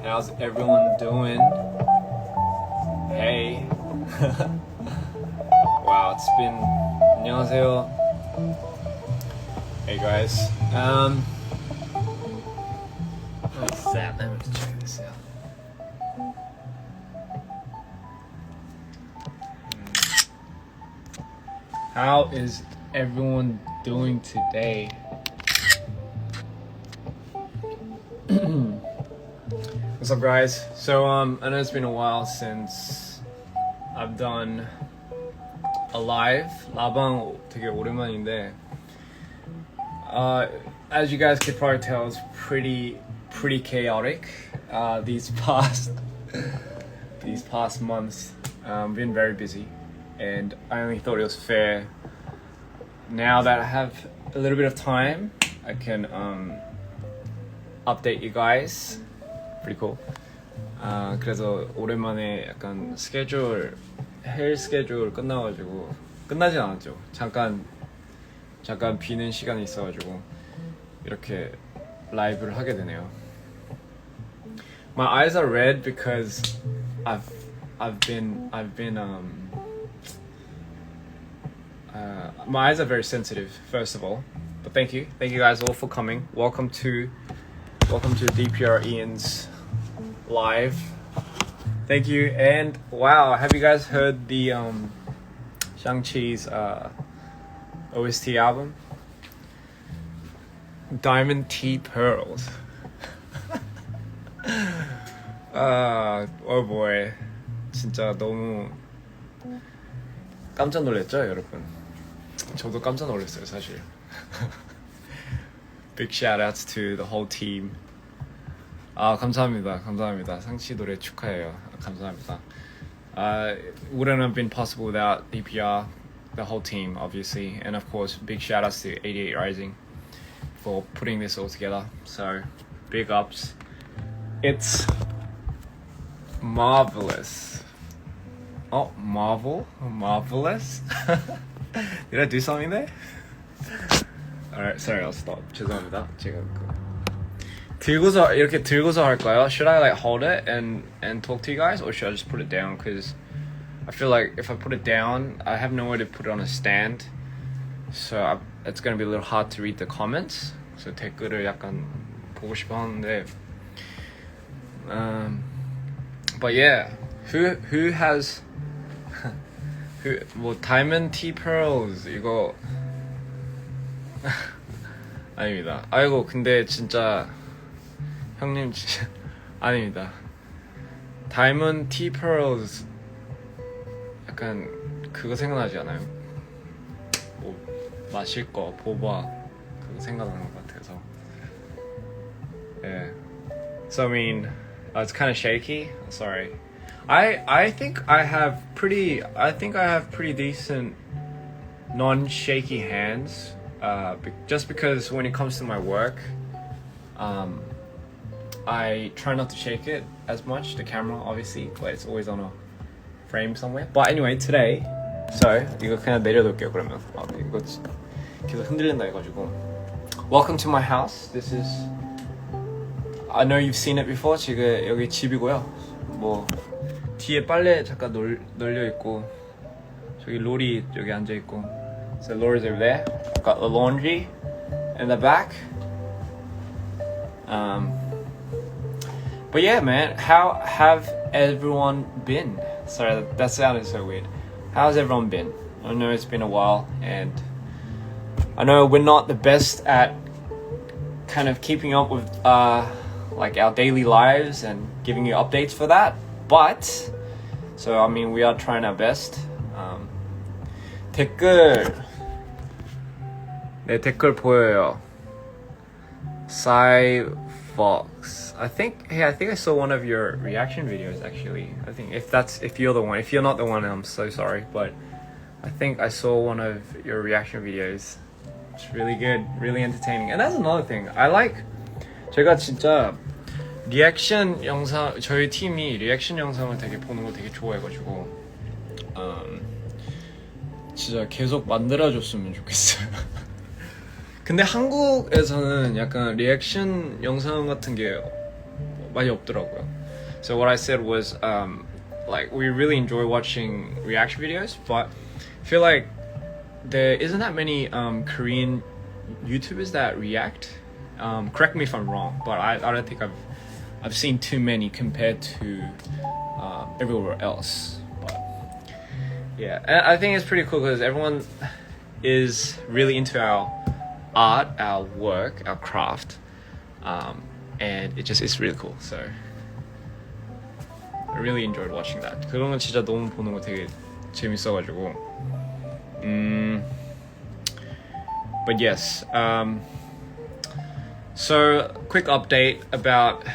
How's everyone doing? Hey. Wow, it's been. 안녕하세요. Hey guys. What is that? Let me check this out. How is everyone doing today? What's up, guys? So I know it's been a while since I've done a live. 라방 되게 오랜만인데 as you guys could probably tell, it's pretty chaotic these past months. Been very busy, and I only thought it was fair now that I have a little bit of time I can update you guys. Pretty cool. 그래서 오랜만에 약간 헬 스케줄 끝나가지고 끝나진 않았죠. 잠깐 비는 시간이 있어가지고 이렇게 라이브를 하게 되네요. My eyes are red because I've been my eyes are very sensitive, first of all. But thank you guys all for coming. Welcome to DPR IAN's live. Thank you. And wow, have you guys heard the Shang-Chi's OST album? Diamond Tea Pearls. Oh boy. 진짜 너무 깜짝 놀랐죠, 여러분? 저도 깜짝 놀랐어요, 사실. Big shout outs to the whole team. 감사합니다. 상치 노래 축하해요. 감사합니다. It wouldn't have been possible without DPR, the whole team, obviously, and of course, big shout outs to 88 Rising for putting this all together. So, big ups. It's marvelous. Oh, marvelous. Did I do something there? Alright, sorry, I'll stop. 죄송합니다. 제가 이렇게 들고서 할까요? Should I like hold it and talk to you guys, or should I just put it down? Because I feel like if I put it down, I have nowhere to put it on a stand, so it's gonna be a little hard to read the comments. So 댓글을 약간 보고 싶어 하는데, but yeah, who has 뭐 Diamond Tea Pearls 이거 아닙니다. 아이고 근데 진짜 형님 진짜 아닙니다. Diamond Tea Pearls 약간 그거 생각나지 않아요? 뭐 마실 거 보바 그거 생각나는 것 같아서. Yeah. So I mean, it's kind of shaky. Sorry. I think I have pretty decent non-shaky hands. Just because when it comes to my work, I try not to shake it as much. The camera, obviously, but it's always on a frame somewhere. But anyway, today, so 이거 그냥 내려둘게요 그러면. 이거 계속 흔들린다 해가지고. Welcome to my house. This is. I know you've seen it before. 지금 여기 집이고요. 뭐 뒤에 빨래 잠깐 널려 있고, 저기 로리 여기 앉아 있고. So Laura's over there. I've got the laundry in the back. But yeah, man, how have everyone been? Sorry, that sounded so weird. How's everyone been? I know it's been a while, and I know we're not the best at kind of keeping up with like our daily lives and giving you updates for that. But so I mean, we are trying our best. 댓글 보여요. Fox. I think I saw one of your reaction videos actually. I think if you're the one. If you're not the one, I'm so sorry, but I think I saw one of your reaction videos. It's really good, really entertaining. And that's another thing. I like 제가 진짜 리액션 영상 저희 팀이 리액션 영상을 되게 보는 거 되게 좋아해가지고 진짜 계속 만들어줬으면 좋겠어요. 근데 한국에서는 약간 리액션 영상 같은 게 많이 없더라고요. So what I said was like we really enjoy watching reaction videos, but I feel like there isn't that many Korean YouTubers that react. Correct me if I'm wrong, but I don't think I've seen too many compared to everywhere else. But yeah, and I think it's pretty cool because everyone is really into our art, our work, our craft, and it's really cool. So I really enjoyed watching that. 그런 건 진짜 너무 보는 거 되게 재밌어가지고. But yes, so quick update about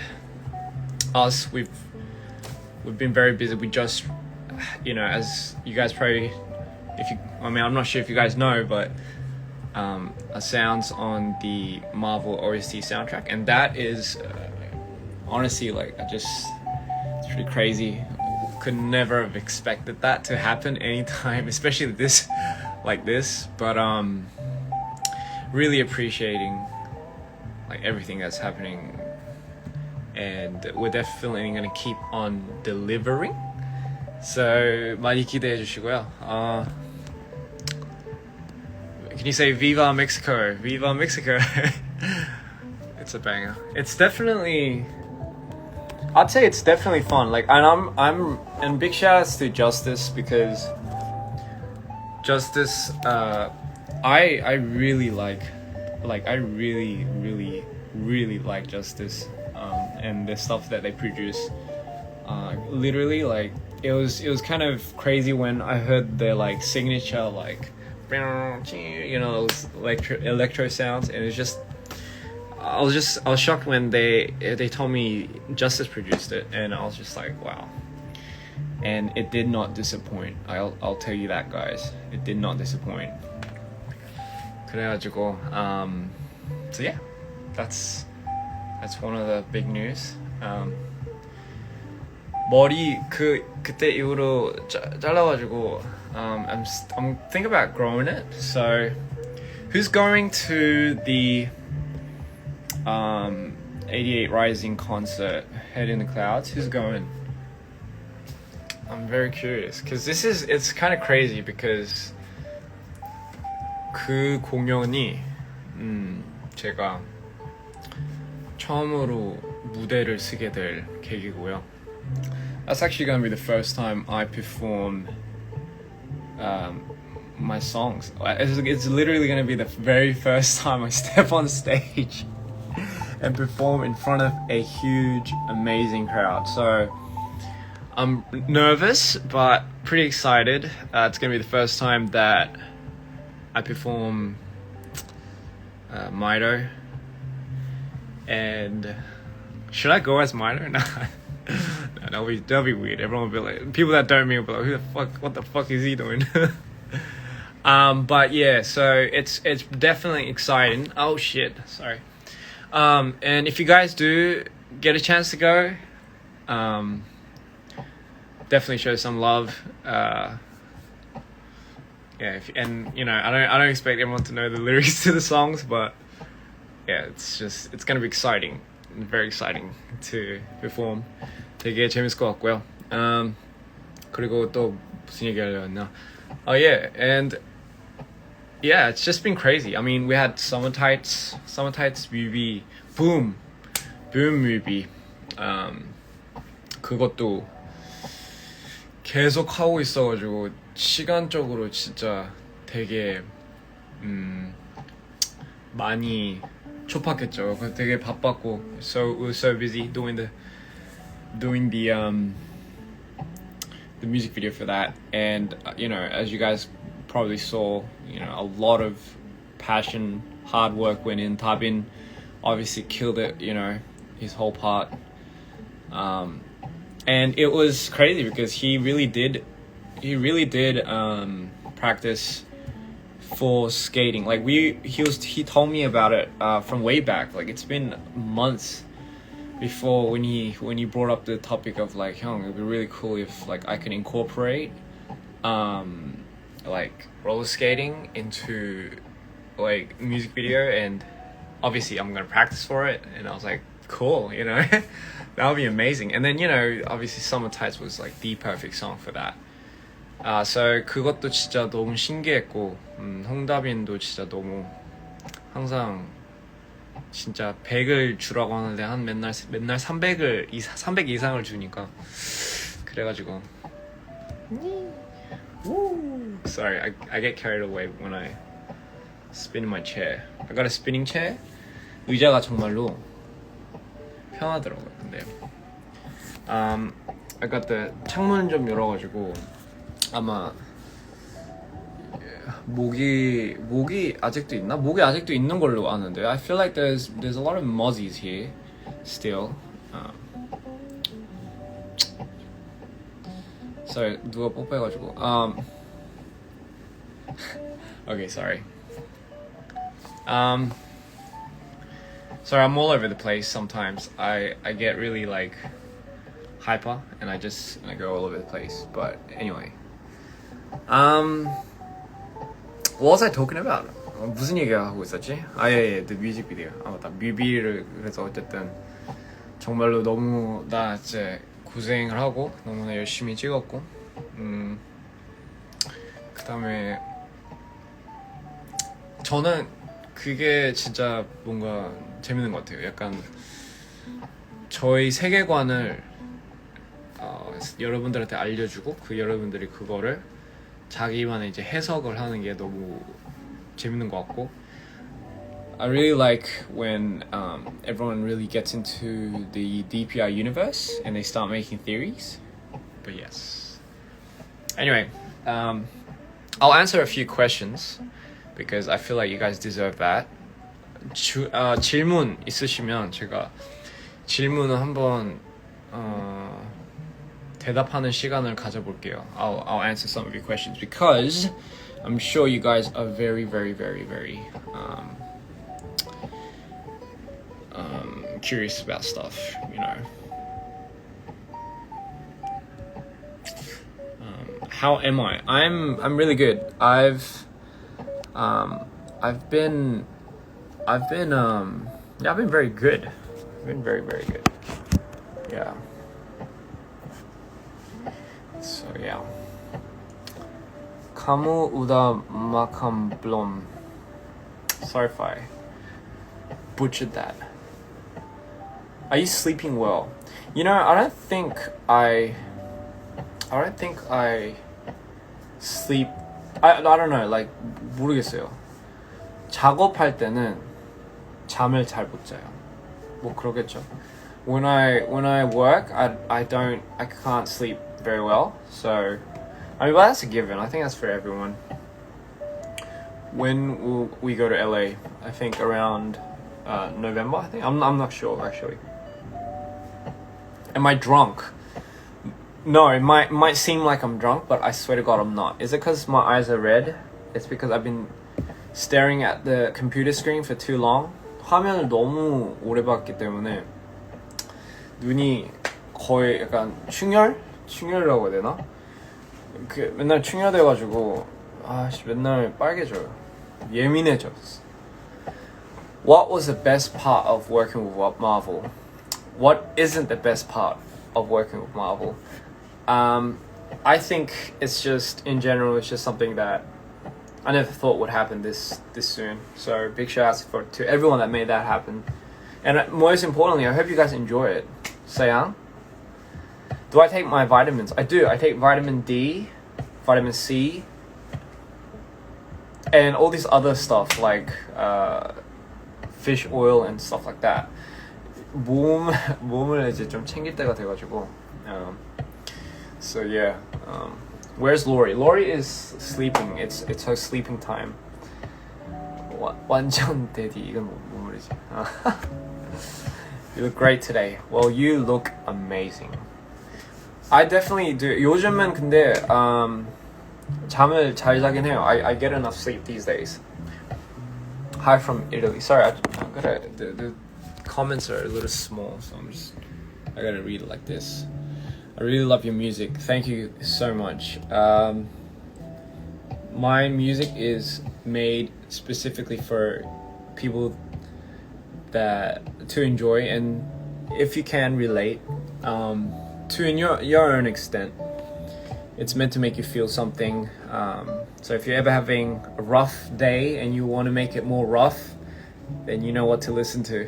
us. We've been very busy. We just, as you guys probably, I'm not sure if you guys know, but sounds on the Marvel OST soundtrack, and that is honestly it's pretty crazy. Could never have expected that to happen anytime, especially this, but really appreciating everything that's happening, and we're definitely gonna keep on delivering. So 많이 기대해 주시고요. Can you say Viva Mexico? Viva Mexico. It's a banger. I'd say it's definitely fun. And big shout outs to Justice, because Justice I really like Justice and the stuff that they produce. Literally, it was kind of crazy when I heard their signature those electro sounds, and it's just I was shocked when they told me Justice produced it, and I was just like, wow. And it did not disappoint. I'll tell you that, guys. It did not disappoint. 그래가지고 so yeah, that's one of the big news. 머리 그때 이후로 잘라가지고 I'm thinking about growing it. So who's going to the 88 Rising concert, Head in the Clouds? Who's going? I'm very curious, because it's kind of crazy, because 그 공연이 제가 처음으로 무대를 쓰게 될 계기고요. That's actually going to be the first time I perform my songs. It's literally going to be the very first time I step on stage and perform in front of a huge, amazing crowd. So I'm nervous, but pretty excited. It's going to be the first time that I perform Mido. And should I go as Mido? No. No, that'll be weird. Everyone will be like, people that don't know me will be like, who the fuck, what the fuck is he doing? But yeah, so it's definitely exciting. Oh shit, sorry. And if you guys do get a chance to go, definitely show some love. Yeah, I don't expect everyone to know the lyrics to the songs, but yeah, it's gonna be exciting, very exciting to perform. 되게 재밌을 것 같고요. 그리고 또 무슨 얘기 하려나? Oh yeah, and yeah, it's just been crazy. I mean, we had Summer Tights 뮤비, boom 뮤비. 그것도 계속 하고 있어가지고 시간적으로 진짜 되게 많이 촉박했죠. 되게 바빴고, so busy doing the music video for that. And as you guys probably saw, a lot of passion, hard work went in. Tabin obviously killed it, his whole part. And it was crazy because he really did practice for skating. He told me about it from way back. It's been months before when he brought up the topic of Hyung, it'd be really cool if I can incorporate roller skating into music video, and obviously I'm gonna practice for it. And I was like, cool, you know. That would be amazing. And then, you know, obviously Summer Tides was like the perfect song for that. So 그것도 진짜 너무 신기했고, 홍다빈도 진짜 너무 항상 진짜 100을 주라고 하는데 한 맨날 300 이상을 주니까 그래가지고 Sorry, I get carried away when I spin in my chair. I got a spinning chair. 의자가 정말로 편하더라고요. 근데 I got the 창문 좀 열어가지고 아마 모기 아직도 있나? 모기 아직도 있는 걸로 아는데 I feel like there's a lot of mozzies here still. Sorry, 누가 뽀뽀해가지고. Okay, sorry. Sorry, I'm all over the place sometimes. I get really like hyper and I go all over the place. But anyway. What was I talking about? 무슨 얘기하고 있었지? 예, the music video. 맞다. 뮤비를 그래서 어쨌든 정말로 너무 나 이제 고생을 하고 너무나 열심히 찍었고 그다음에 저는 그게 진짜 뭔가 재밌는 것 같아요. 약간 저희 세계관을 여러분들한테 알려주고 그 여러분들이 그거를 자기만의 이제 해석을 하는 게 너무 재밌는 것 같고 I really like when everyone really gets into the DPR universe and they start making theories. But yes. Anyway, I'll answer a few questions because I feel like you guys deserve that. 질문 있으시면 제가 질문을 한번 대답하는 시간을 가져볼게요. I'll answer some of your questions because I'm sure you guys are very curious about stuff, you know. How am I? I'm really good. I've been very good. I've been very good. Yeah. So yeah. Kamu udah makan belum? Sorry if I butchered that. Are you sleeping well? You know, I don't think I sleep. I don't know. Like 모르겠어요. 작업할 때는 잠을 잘 못 자요. 뭐 그러겠죠. When I work, I can't sleep very well. So, I mean, well, that's a given. I think that's for everyone. When will we go to LA? I think around November. I think I'm not sure actually. Am I drunk? No, it might seem like I'm drunk, but I swear to God I'm not. Is it because my eyes are red? It's because I've been staring at the computer screen for too long. 화면을 너무 오래 봤기 때문에 눈이 거의 약간 충혈이라고 해야 되나? 그 맨날 충혈돼가지고 맨날 빨개져요. 예민해져. What was the best part of working with Marvel? What isn't the best part of working with Marvel? I think it's just, in general, it's just something that I never thought would happen this soon. So big shout out to everyone that made that happen. And most importantly, I hope you guys enjoy it. Sayang? Do I take my vitamins? I do. I take vitamin D, vitamin C, and all this other stuff like fish oil and stuff like that. 몸을 이제 좀 챙길 때가 돼가지고. So yeah. Where's Lori? Lori is sleeping. It's her sleeping time. 완전 daddy. 이건 뭔 말이지? You look great today. Well, you look amazing. I definitely do. 요즘은 근데 잠을 잘 자긴 해요. I get enough sleep these days. Hi from Italy. Sorry, the comments are a little small, so I gotta read it like this. I really love your music. Thank you so much. My music is made specifically for people to enjoy, and if you can relate, to in your own extent. It's meant to make you feel something. So if you're ever having a rough day and you want to make it more rough, then you know what to listen to.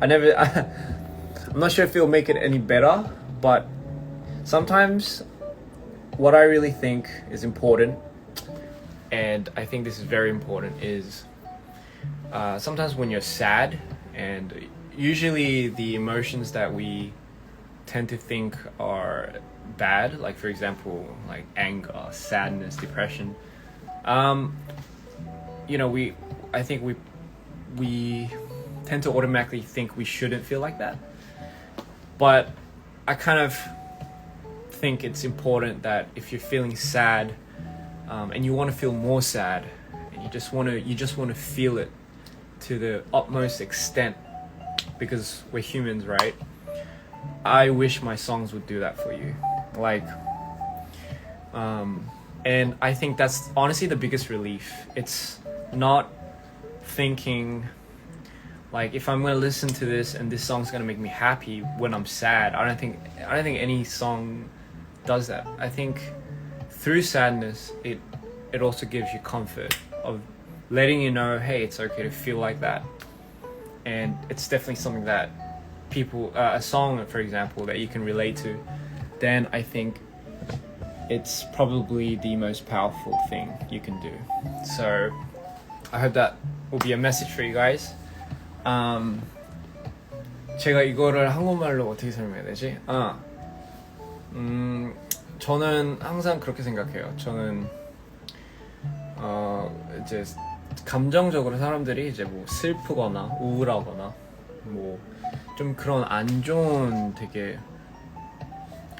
I'm not sure if it'll make it any better, but sometimes what I really think is important, and I think this is very important, is sometimes when you're sad, and usually the emotions that we tend to think are bad, like for example, like anger, sadness, depression. I think we tend to automatically think we shouldn't feel like that. But I kind of think it's important that if you're feeling sad, and you want to feel more sad, and you just want to feel it to the utmost extent, because we're humans, right? I wish my songs would do that for you. And I think that's honestly the biggest relief. It's not thinking like, if I'm gonna listen to this and this song's gonna make me happy when I'm sad. I don't think any song does that. I think through sadness, it also gives you comfort of letting you know, hey, it's okay to feel like that. And it's definitely something that people, a song, for example, that you can relate to, then I think it's probably the most powerful thing you can do. So I hope that will be a message for you guys. 제가 이거를 한국말로 어떻게 설명해야 되지? 저는 항상 그렇게 생각해요. 저는 이제 감정적으로 사람들이 이제 뭐 슬프거나 우울하거나 뭐 좀 그런 안 좋은 되게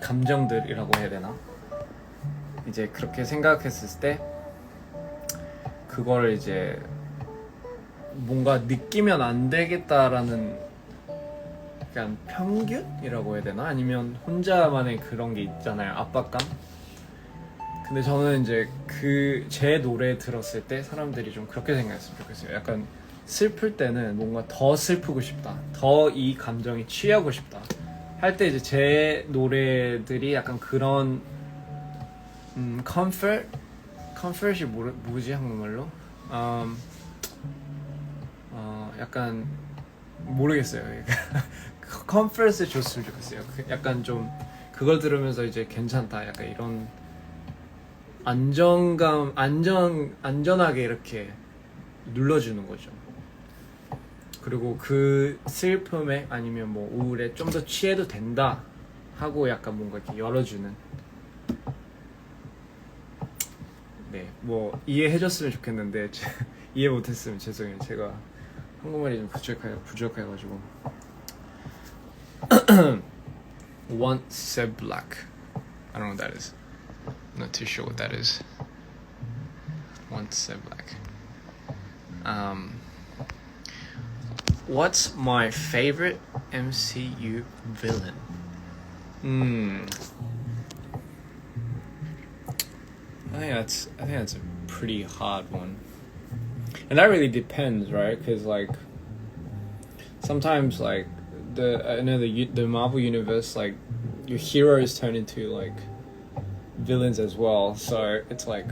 감정들이라고 해야 되나? 이제 그렇게 생각했을 때 그거를 이제 뭔가 느끼면 안 되겠다라는 약간 편견이라고 해야 되나? 아니면 혼자만의 그런 게 있잖아요. 압박감? 근데 저는 이제 제 노래 들었을 때 사람들이 좀 그렇게 생각했으면 좋겠어요. 약간 슬플 때는 뭔가 더 슬프고 싶다, 더 이 감정에 취하고 싶다 할 때 이제 제 노래들이 약간 그런 comfort이 뭐지 한국말로? 약간 모르겠어요. comfort을 줬으면 좋겠어요. 약간 좀 그걸 들으면서 이제 괜찮다, 약간 이런 안전하게 이렇게 눌러주는 거죠. 그리고 그 슬픔에 아니면 뭐 우울에 좀 더 취해도 된다 하고 약간 뭔가 이렇게 열어주는. 네, 뭐 이해해줬으면 좋겠는데 이해 못했으면 죄송해요. 제가 한국말이 좀 부족해가지고. Want said black. I don't know what that is. I'm not too sure what that is. Want said black. What's my favorite MCU villain? I think that's a pretty hard one, and that really depends, right? Because like sometimes like the Marvel universe, like your heroes turn into like villains as well, so it's like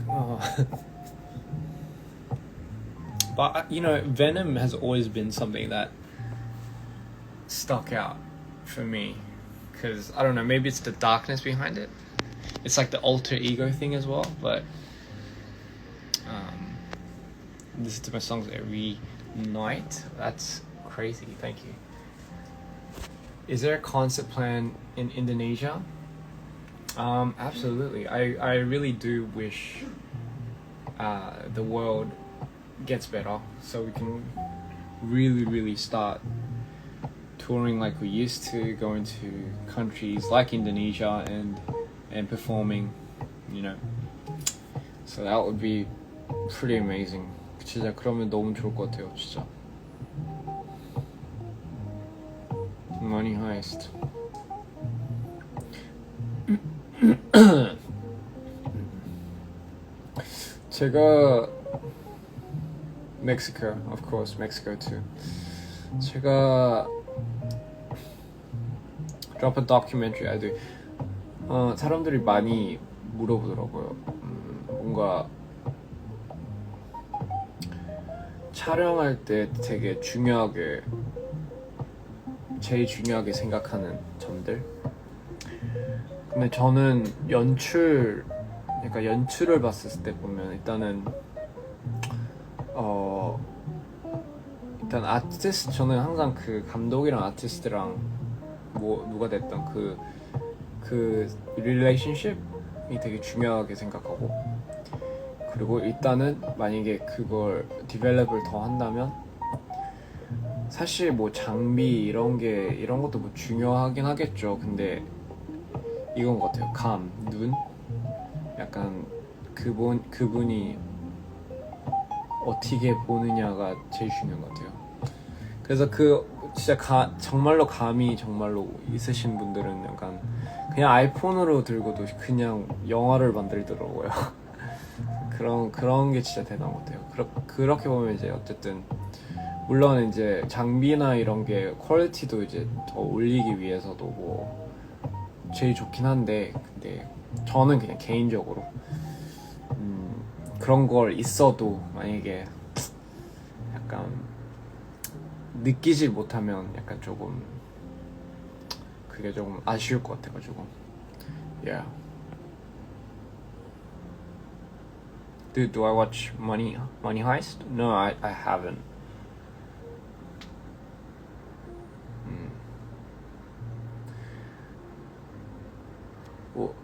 But Venom has always been something that stuck out for me, because I don't know, maybe it's the darkness behind it. It's like the alter ego thing as well. But listen to my songs every night. That's crazy. Thank you. Is there a concert plan in Indonesia? Absolutely. I really do wish the world gets better, so we can really start touring like we used to, going to countries like Indonesia and performing, so that would be pretty amazing. 진짜 그러면 너무 좋을 것 같아요, 진짜. Money Heist. 제가 Mexico, of course, Mexico too. 제가 drop a documentary. I do. 사람들이 많이 물어보더라고요. 뭔가 촬영할 때 되게 제일 중요하게 생각하는 점들. 근데 저는 연출을 봤을 때 보면 일단 아티스트, 저는 항상 그 감독이랑 아티스트랑 뭐 누가 됐던 그 릴레이션십이 되게 중요하게 생각하고, 그리고 일단은 만약에 그걸 디벨롭을 더 한다면 사실 뭐 장비 이런 것도 뭐 중요하긴 하겠죠. 근데 이건 것 같아요. 눈, 약간 그분이 어떻게 보느냐가 제일 중요한 것 같아요. 그래서 진짜 정말로 감이 정말로 있으신 분들은 약간 그냥 아이폰으로 들고도 그냥 영화를 만들더라고요. 그런 게 진짜 대단한 것 같아요. 그렇게 보면 이제 어쨌든 물론 이제 장비나 이런 게 퀄리티도 이제 더 올리기 위해서도 뭐 제일 좋긴 한데, 근데 저는 그냥 개인적으로 그런 걸 있어도 만약에 약간 느끼질 못하면 약간 조금 그게 조금 아쉬울 것 같아가지고. Yeah. Do I watch Money Heist? No, I haven't. Well,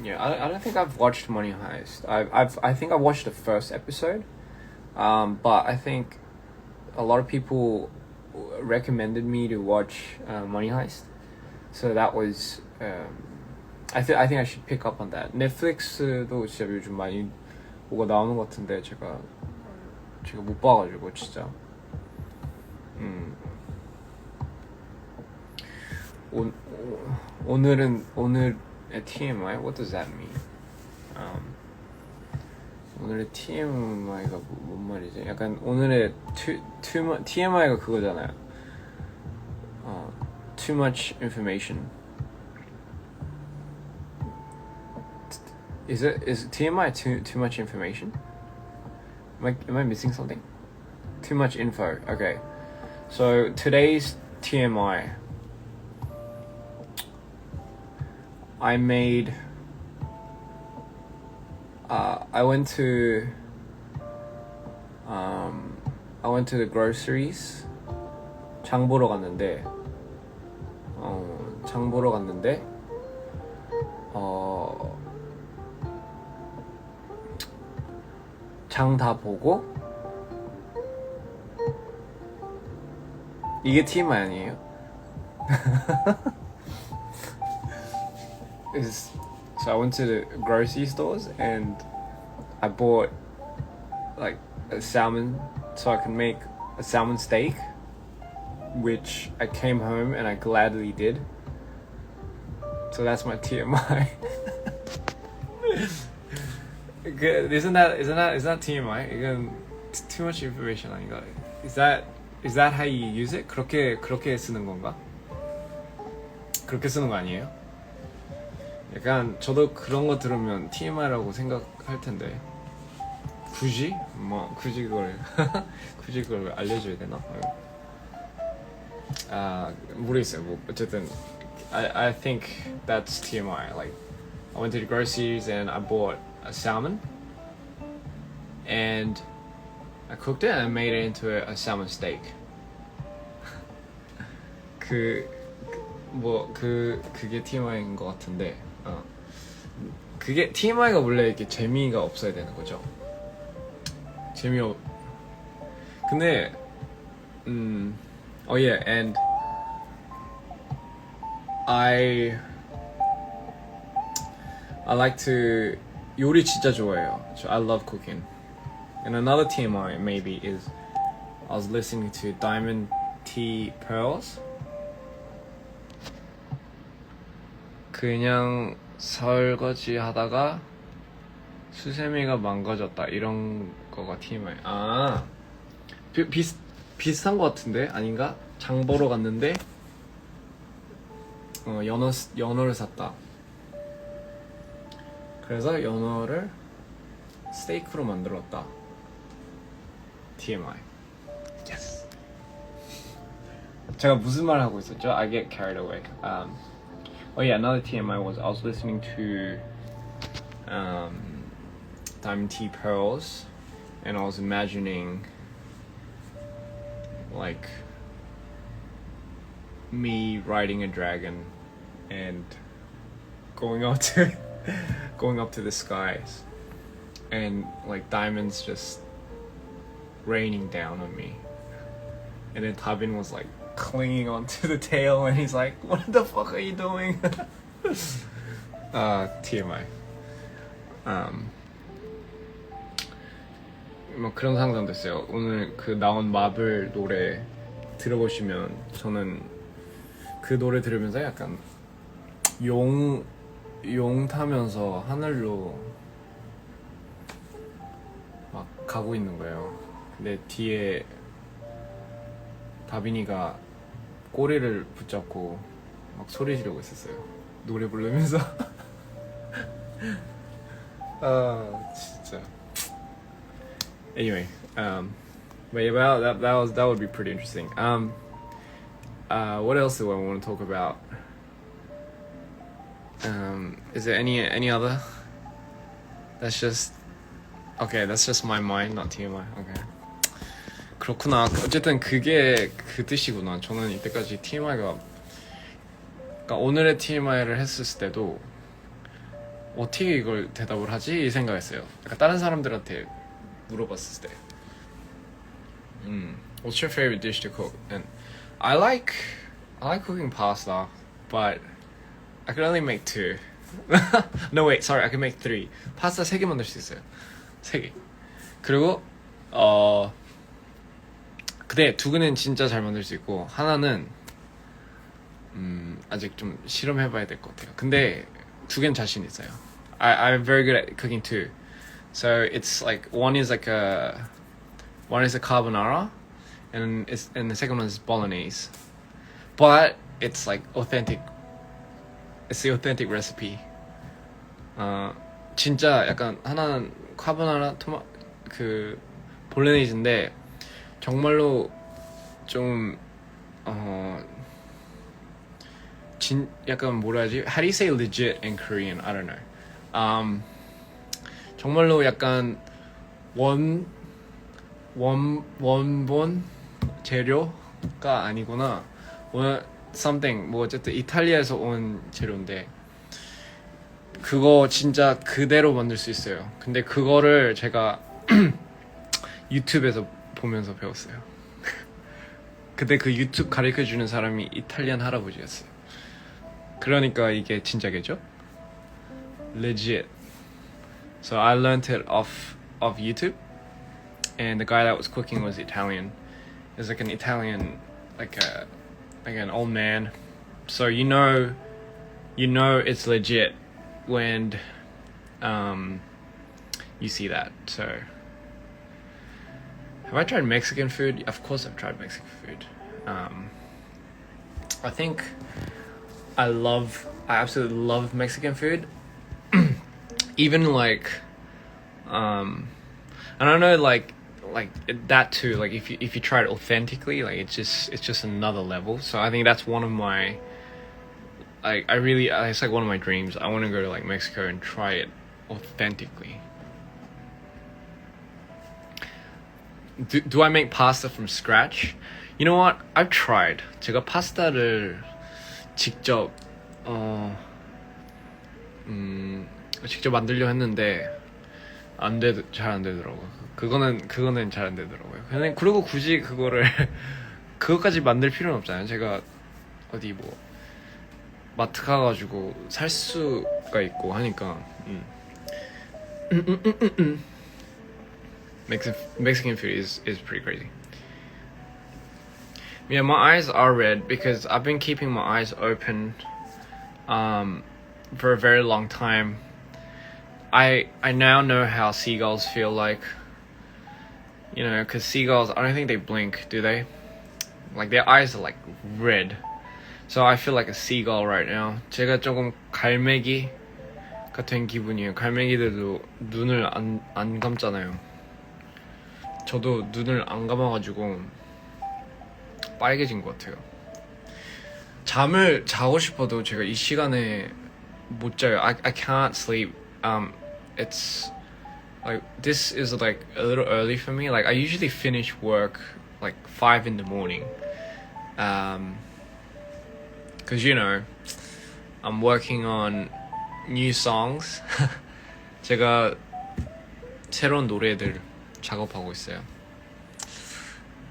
yeah, I don't think I've watched Money Heist. I think I watched the first episode, but I think a lot of people recommended me to watch Money Heist, so that was I think I should pick up on that. 넷플릭스도 진짜 요즘 많이 뭐가 나오는 것 같은데 제가 못 봐가지고 진짜. 오늘의 TMI? What does that mean? 오늘의 TMI가 뭔 말이지? 약간 오늘의 TMI가 그거잖아요. Too much information. Is TMI too much information? Am I missing something? Too much info. Okay. So today's TMI. I went to the groceries. 장 보러 갔는데 장 다 보고, 이게 TMI 아니에요? So I went to the grocery stores and I bought like a salmon so I could make a salmon steak, which I came home and I gladly did. So that's my TMI. Isn't that TMI? 이건 too much information 아닌가? Is that how you use it? 그렇게 쓰는 건가? 그렇게 쓰는 거 아니에요? 약간 저도 그런 거 들으면 TMI라고 생각할 텐데 굳이 그걸 알려줘야 되나? 모르겠어요. 뭐 어쨌든 I think that's TMI. Like I went to the groceries and I bought a salmon and I cooked it and I made it into a salmon steak. 그게 TMI인 것 같은데. 그게 TMI가 원래 이렇게 재미가 없어야 되는 거죠. 근데 yeah, and I like to 요리 진짜 좋아해요. I love cooking. And another TMI maybe is I was listening to Diamond Tea Pearls. 그냥 설거지 하다가 수세미가 망가졌다 이런 거가 TMI. 비슷한 거 같은데? 아닌가? 장 보러 갔는데 연어를 샀다. 그래서 연어를 스테이크로 만들었다. TMI. Yes. 제가 무슨 말 하고 있었죠? I get carried away. Oh yeah, another TMI was I was listening to Diamond T Pearls, and I was imagining like me riding a dragon and going up to the skies, and like diamonds just raining down on me, and then Tabin was like clinging onto the tail, and he's like, "What the fuck are you doing?" TMI. 뭐 그런 상상도 했어요. 오늘 그 나온 마블 노래 들어보시면 저는 그 노래 들으면서 약간 용 타면서 하늘로 막 가고 있는 거예요. 근데 뒤에 다빈이가 꼬리를 붙잡고 막 소리 지르고 있었어요. 노래 부르면서. 진짜. Anyway, but yeah, that would be pretty interesting. What else do I want to talk about? Is there any other? That's just my mind, not TMI. Okay. 그렇구나. 어쨌든 그게 그 뜻이구나. 저는 이때까지 TMI가, 그러니까 오늘의 TMI를 했을 때도 어떻게 이걸 대답을 하지? 이 생각했어요. 그러니까 다른 사람들한테 물어봤을 때, What's your favorite dish to cook? And I like cooking pasta, but I can only make 2. No wait, sorry, I can make 3. 파스타 3개 만들 수 있어요. 3개. 그리고 근데 2개는 진짜 잘 만들 수 있고, 하나는 아직 좀 실험해봐야 될 것 같아요. 근데 2개는 자신 있어요. I'm very good at cooking too. So it's like one is a carbonara, and the second one is bolognese. But it's like authentic. It's the authentic recipe. 진짜 약간 하나는 카보나라 그 볼로네이즈인데 정말로 좀 약간 뭐라 하지? How do you say legit in Korean? I don't know. 정말로 약간 원본 재료가 아니구나. something 뭐 어쨌든 이탈리아에서 온 재료인데 그거 진짜 그대로 만들 수 있어요. 근데 그거를 제가 유튜브에서 보면서 배웠어요. 근데 그 유튜브 가르쳐주는 사람이 이탈리안 할아버지였어요. 그러니까 이게 진짜겠죠? Legit. So I learned it off of YouTube, and the guy that was cooking was Italian. It's like an Italian, like an old man. So you know it's legit when you see that. So have I tried Mexican food? Of course I've tried Mexican food. I think I absolutely love Mexican food. Even like and I know like that too, like if you try it authentically, like it's just another level. So I think that's one of my, like it's like one of my dreams. I want to go to like Mexico and try it authentically. Do I make pasta from scratch? You know what? I've tried. 제가 파스타를 직접 직접 만들려 했는데 잘 안 되더라고요. 그거는 잘 안 되더라고요. 그리고 굳이 그거까지 만들 필요는 없잖아요. 제가 어디 뭐 마트 가가지고 살 수가 있고 하니까. Mexican food is pretty crazy. Yeah, my eyes are red because I've been keeping my eyes open for a very long time. I now know how seagulls feel like. You know, because seagulls, I don't think they blink, do they? Like their eyes are like red. So I feel like a seagull right now. 제가 조금 갈매기가 된 기분이에요. 갈매기들도 눈을 안 감잖아요. 저도 눈을 안 감아가지고 빨개진 것 같아요. 잠을 자고 싶어도 제가 이 시간에 못 자요. I can't sleep. It's like this is like a little early for me. Like I usually finish work like 5 in the morning. Cause you know I'm working on new songs. 제가 새로운 노래들 작업하고 있어요.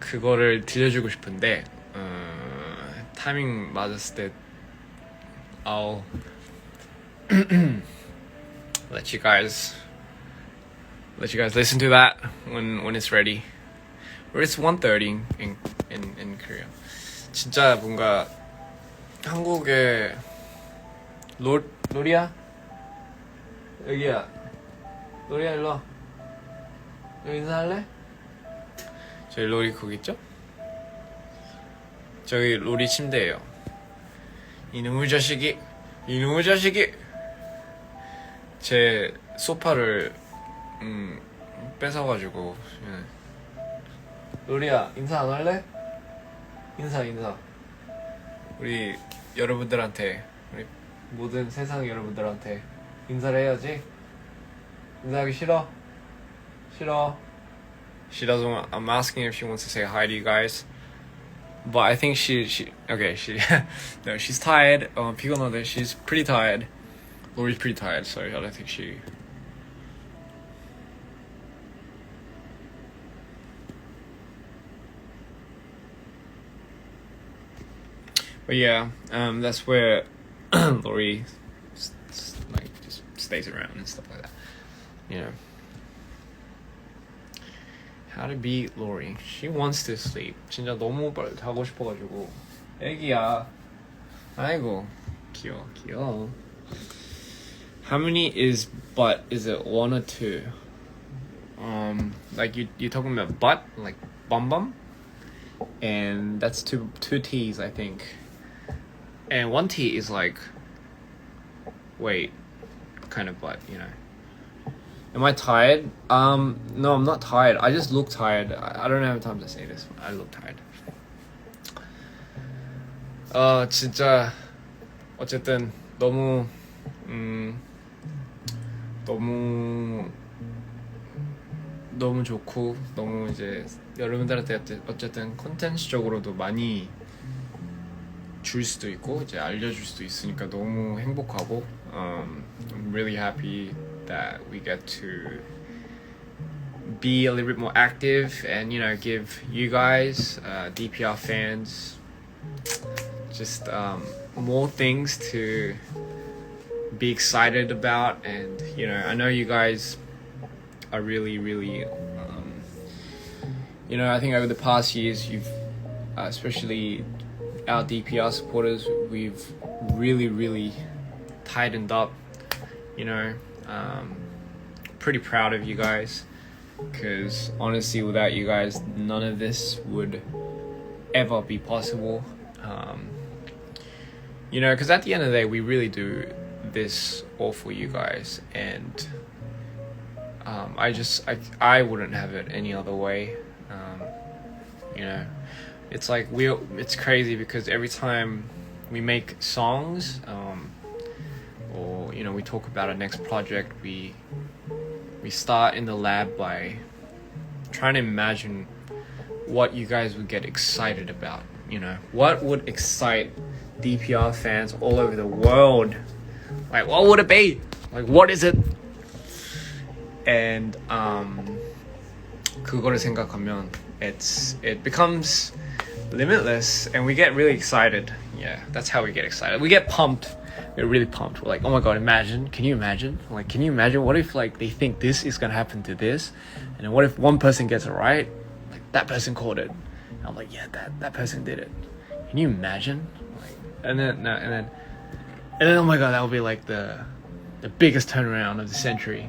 그거를 들려주고 싶은데 타이밍 맞았을 때 I'll let you guys listen to that when it's ready. Or it's 1:30 in Korea. 진짜 뭔가 한국에 로리야? 여기야. 로리야 일로 와. 여기 인사할래? 저희 로리 거기 있죠? 저기 로리 침대예요. 이놈의 자식이 제 소파를 뺏어가지고. 로리야 인사 안 할래? 인사 우리 여러분들한테, 우리 모든 세상 여러분들한테 인사를 해야지. 인사하기 싫어? She doesn't want, I'm asking if she wants to say hi to you guys, but I think she no, she's tired. 피곤하대. She's pretty tired. Lori's pretty tired, so I don't think she. But yeah, that's where Lori like just stays around and stuff like that, you know. How to beat Lori? She wants to sleep. 진짜 너무 빨리 자고 싶어가지고. 애기야. 아이고 귀여워. How many is butt? Is it 1 or 2? Like you're talking about butt, like bum, and that's two T's, I think. And 1 T is like, wait, kind of butt, you know. Am I tired? No, I'm not tired. I just look tired. I don't have time to say this. I look tired. 진짜 어쨌든 너무 좋고, 너무 이제 여러분들한테 어쨌든 콘텐츠적으로도 많이 줄 수도 있고 이제 알려줄 수도 있으니까 너무 행복하고 I'm really happy that we get to be a little bit more active and, you know, give you guys DPR fans just more things to be excited about. And, you know, I know you guys are really you know, I think over the past years you've especially our DPR supporters, we've really tightened up, you know. Pretty proud of you guys, because honestly without you guys none of this would ever be possible. You know, because at the end of the day we really do this all for you guys, and I wouldn't have it any other way. You know, it's like it's crazy because every time we make songs, or, you know, we talk about our next project, we start in the lab by trying to imagine what you guys would get excited about. You know, what would excite DPR fans all over the world? Like, what would it be? Like, what is it? And 그거를 생각하면 it becomes limitless, and we get really excited. Yeah, that's how we get excited. We get pumped. We're really pumped. We're like, oh my god, can you imagine? Like, can you imagine what if, like, they think this is gonna happen to this, and then what if one person gets it right? Like, that person called it. And I'm like, yeah, that person did it. Can you imagine? Like, and then oh my god, that would be like the biggest turnaround of the century.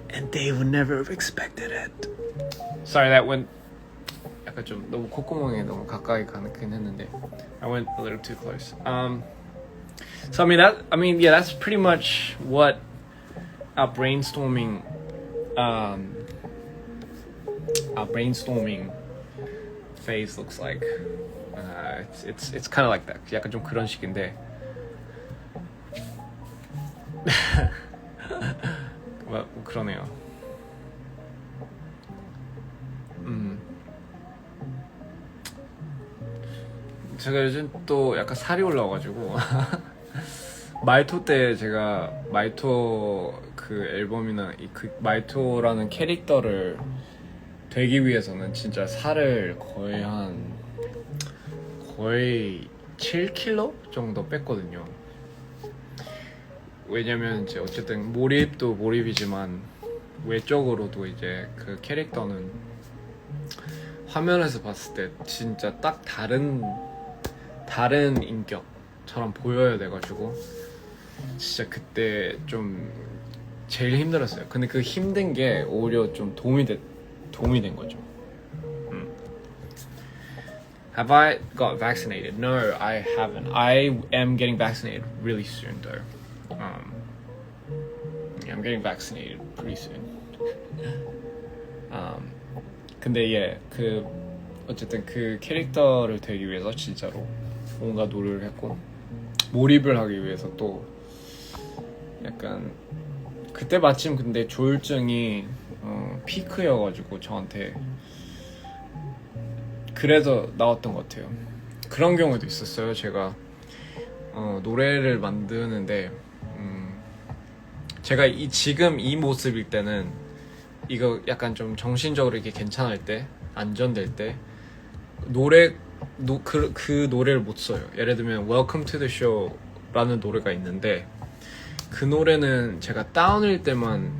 And they would never have expected it. Sorry, that went 약간 좀 너무 콧구멍에 너무 가까이 가긴 했는데 I went a little too close. So I mean yeah, that's pretty much what our brainstorming phase looks like. It's kind of like that. 약간 좀 그런 식인데. 뭐 그러네요. 제가 요즘 또 약간 살이 올라와가지고 마이토 때 제가 마이토 그 앨범이나 그 마이토라는 캐릭터를 되기 위해서는 진짜 살을 거의 7kg 정도 뺐거든요. 왜냐면 이제 어쨌든 몰입도 몰입이지만 외적으로도 이제 그 캐릭터는 화면에서 봤을 때 진짜 딱 다른 인격처럼 보여야 돼가지고 진짜 그때 좀 제일 힘들었어요. 근데 그 힘든 게 오히려 좀 도움이 된 거죠. Have I got vaccinated? No, I haven't. I am getting vaccinated really soon though. Yeah, I'm getting vaccinated pretty soon. 근데 그 어쨌든 그 캐릭터를 되기 위해서 진짜로 뭔가 노력을 했고 몰입을 하기 위해서 또 약간 그때 마침 근데 조울증이 피크여가지고 저한테 그래서 나왔던 것 같아요. 그런 경우도 있었어요. 제가 노래를 만드는데 제가 지금 이 모습일 때는 이거 약간 좀 정신적으로 이렇게 괜찮을 때 안전될 때 그 노래를 못 써요. 예를 들면 Welcome to the Show라는 노래가 있는데 그 노래는 제가 다운일 때만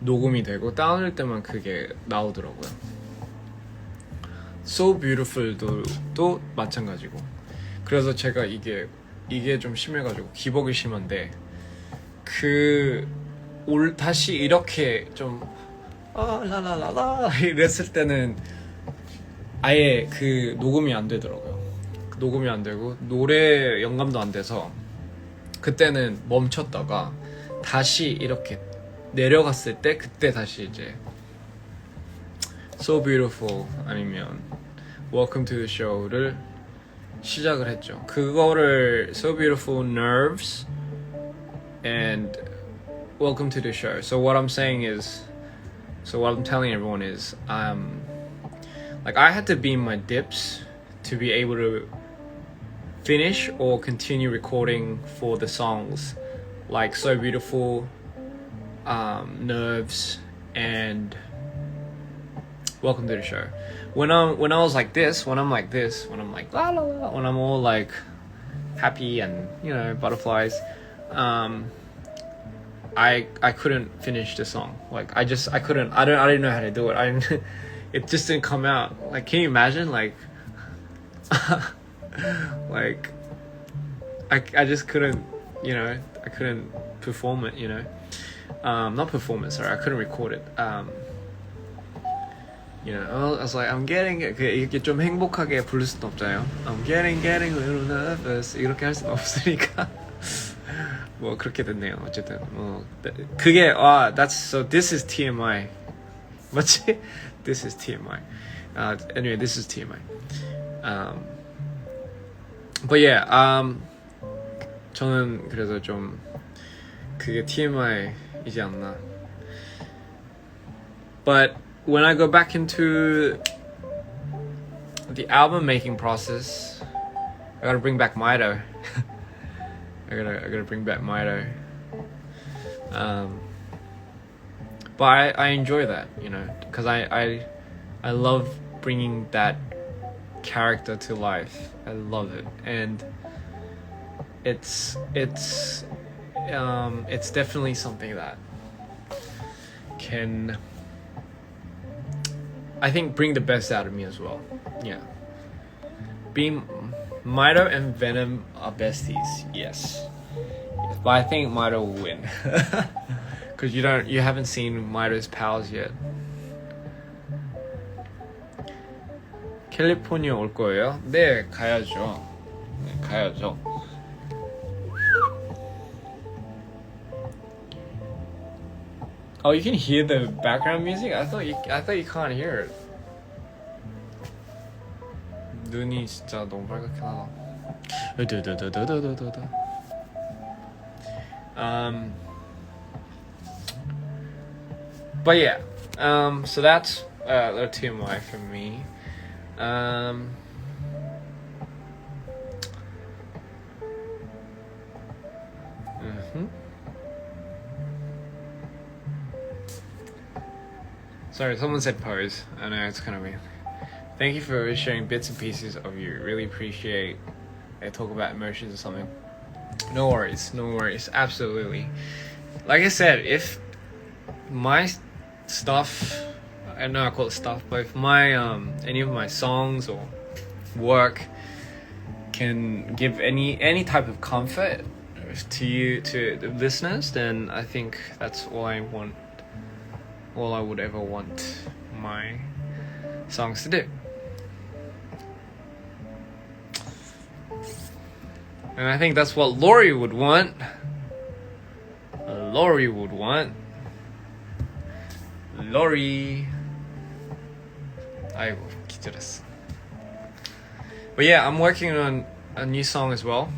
녹음이 되고 다운일 때만 그게 나오더라고요. So Beautiful도 마찬가지고. 그래서 제가 이게 좀 심해가지고 기복이 심한데 다시 이렇게 좀 라라라라 이랬을 때는 아예 그 녹음이 안 되더라고요. 녹음이 안 되고 노래 영감도 안 돼서 그때는 멈췄다가 다시 이렇게 내려갔을 때 그때 다시 이제 So Beautiful 아니면 Welcome to the Show를 시작을 했죠. 그거를 So Beautiful, Nerves and Welcome to the Show. So what I'm telling everyone is like I had to be in my dips to be able to finish or continue recording for the songs like So Beautiful, Nerves and Welcome to the Show. When I was like this, when I'm like la la la, when I'm all like happy and butterflies, I couldn't finish the song. Like I couldn't. I didn't know how to do it. It just didn't come out. Like, can you imagine? Like, like I just couldn't. I couldn't perform it. Not perform it. Sorry, I couldn't record it. I was like, I'm getting it. 이렇게 좀 행복하게 부를 수는 없잖아요. I'm getting a little nervous. 이렇게 할 수는 없으니까. 뭐 그렇게 됐네요. 어쨌든 뭐 그게 this is TMI. 맞지? This is TMI. Anyway, this is TMI. But yeah, 저는 그래서 좀 그게 TMI이지 않나. But when I go back into the album making process, I gotta bring back Mido. I gotta bring back Mido. But I enjoy that, because I love bringing that character to life. I love it, and it's definitely something that can, I think, bring the best out of me as well. Yeah. Mido and Venom are besties, yes. But I think Mido will win. Because you haven't seen Mido's powers yet. 캘리포니아 올 거예요? 네, 가야죠. 네, 가야죠. Oh, you can hear the background music? I thought you can't hear it. 눈이 진짜 너무 빨갛게 나와. But yeah, so that's a little TMI for me. Sorry, someone said pose. I know it's kind of weird. Thank you for sharing bits and pieces of you. Really appreciate it. Talk about emotions or something. No worries, no worries. Absolutely. Like I said, if my stuff, I know I call it stuff, but if my any of my songs or work can give any type of comfort to you, to the listeners, then I think that's all I want. All I would ever want my songs to do. And I think that's what Lori would want. Lori would want. Lori. 아이고, 기절했어. But yeah, I'm working on a new song as well.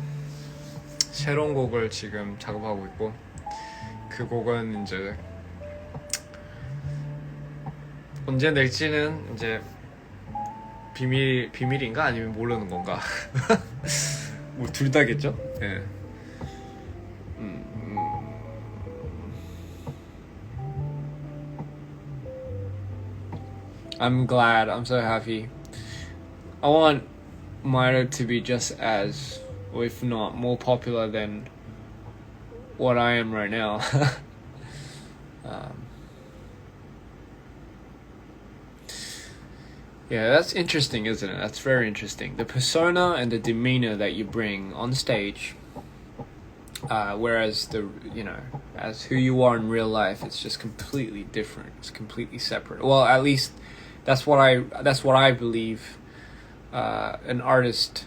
새로운 곡을 지금 작업하고 있고, 그 곡은 이제 언제 낼지는 이제 비밀인가 아니면 모르는 건가? 뭐 둘 다겠죠? 예. I'm glad. I'm so happy. I want Milo to be just as, or if not more popular than what I am right now. Yeah, that's interesting, isn't it? That's very interesting. The persona and the demeanor that you bring on stage, whereas as who you are in real life, it's just completely different. It's completely separate. Well, at least that's what I believe. An artist,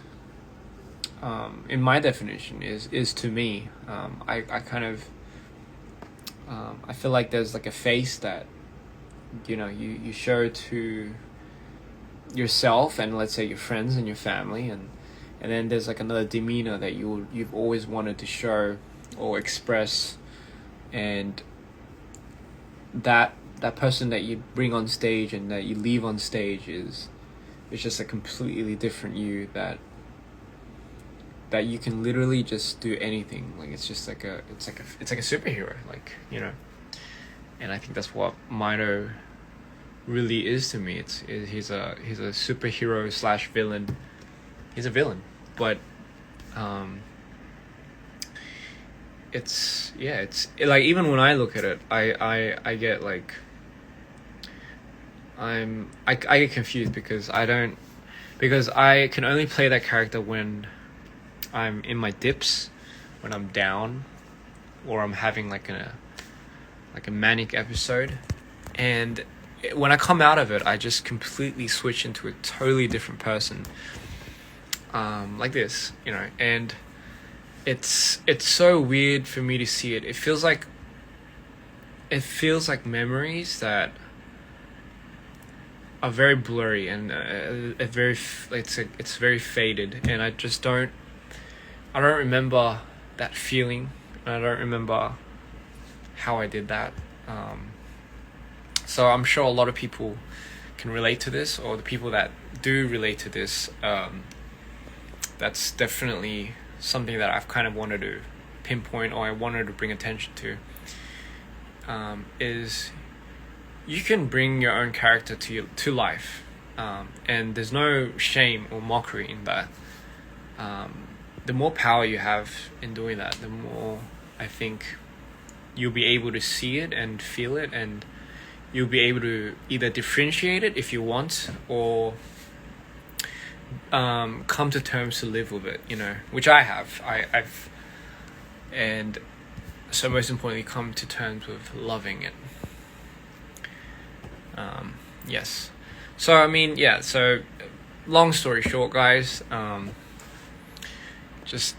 in my definition, is to me. I kind of, I feel like there's like a face that, you show to yourself and let's say your friends and your family, and then there's like another demeanor that you've always wanted to show or express, and that person that you bring on stage and that you leave on stage is just a completely different you that you can literally just do anything. Like it's like a superhero, and I think that's what Mito really is to me. He's a superhero / villain. He's a villain, but it's like, even when I look at it, I get like I get confused because I can only play that character when I'm in my dips, when I'm down, or I'm having like a manic episode, and when I come out of it, I just completely switch into a totally different person, like this, and it's so weird for me to see it. It feels like memories that are very blurry and it's very faded, and I don't remember that feeling, and I don't remember how I did that. So I'm sure a lot of people can relate to this, or the people that do relate to this, that's definitely something that I've kind of wanted to pinpoint, or I wanted to bring attention to, is you can bring your own character to life, and there's no shame or mockery in that. The more power you have in doing that, the more I think you'll be able to see it and feel it, and you'll be able to either differentiate it if you want, or come to terms to live with it, which I have. I've and so most importantly, come to terms with loving it. Yes. So I mean, yeah. So long story short, guys, just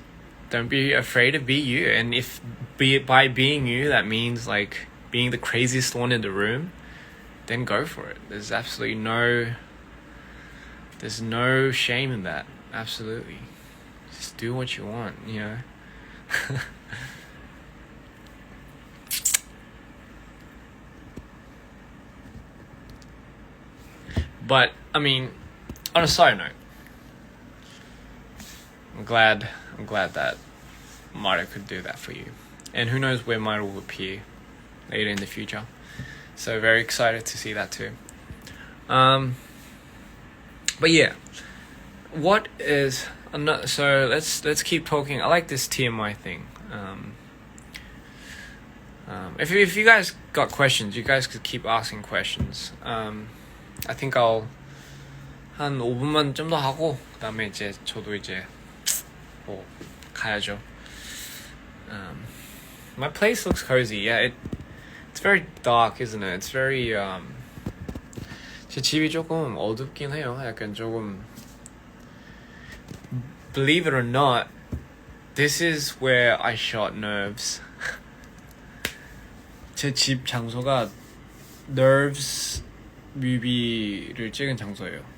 don't be afraid to be you. And if by being you, that means like being the craziest one in the room, then go for it. There's no shame in that. Absolutely. Just do what you want, you know. But I mean, on a side note, I'm glad that Mario could do that for you, and who knows where Mario will appear later in the future. So very excited to see that too. But yeah, what is another? So let's keep talking. I like this TMI thing. If you guys got questions, you guys could keep asking questions. I think I'll 한 5분만 좀 더 하고 그다음에 이제 저도 이제 뭐 가야죠. My place looks cozy. Yeah, it's very dark, isn't it? It's very 제 집이 조금 어둡긴 해요. 약간 조금 Believe it or not, this is where I shot Nerves. 제 집 장소가 Nerves 뮤비를 찍은 장소예요.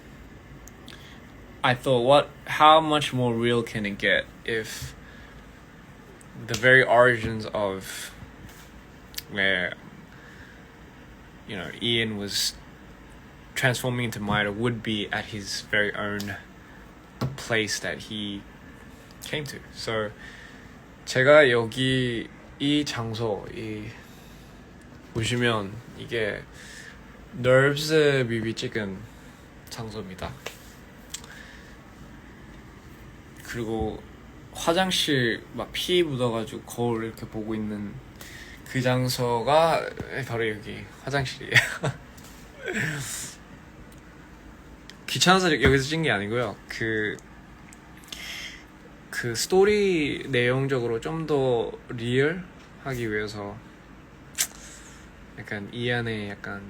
I thought, how much more real can it get if the very origins of where, you know, Ian was transforming into Maida would be at his very own place that he came to. So 제가 여기 이 장소 보시면 이게 Nerves 뮤비 찍은 장소입니다. 그리고 화장실 막 피 묻어가지고 거울 이렇게 보고 있는 그 장소가 바로 여기 화장실이에요. 귀찮아서 여기서 찍은 게 아니고요. 그 스토리 내용적으로 좀 더 리얼하기 위해서 약간 이 안에 약간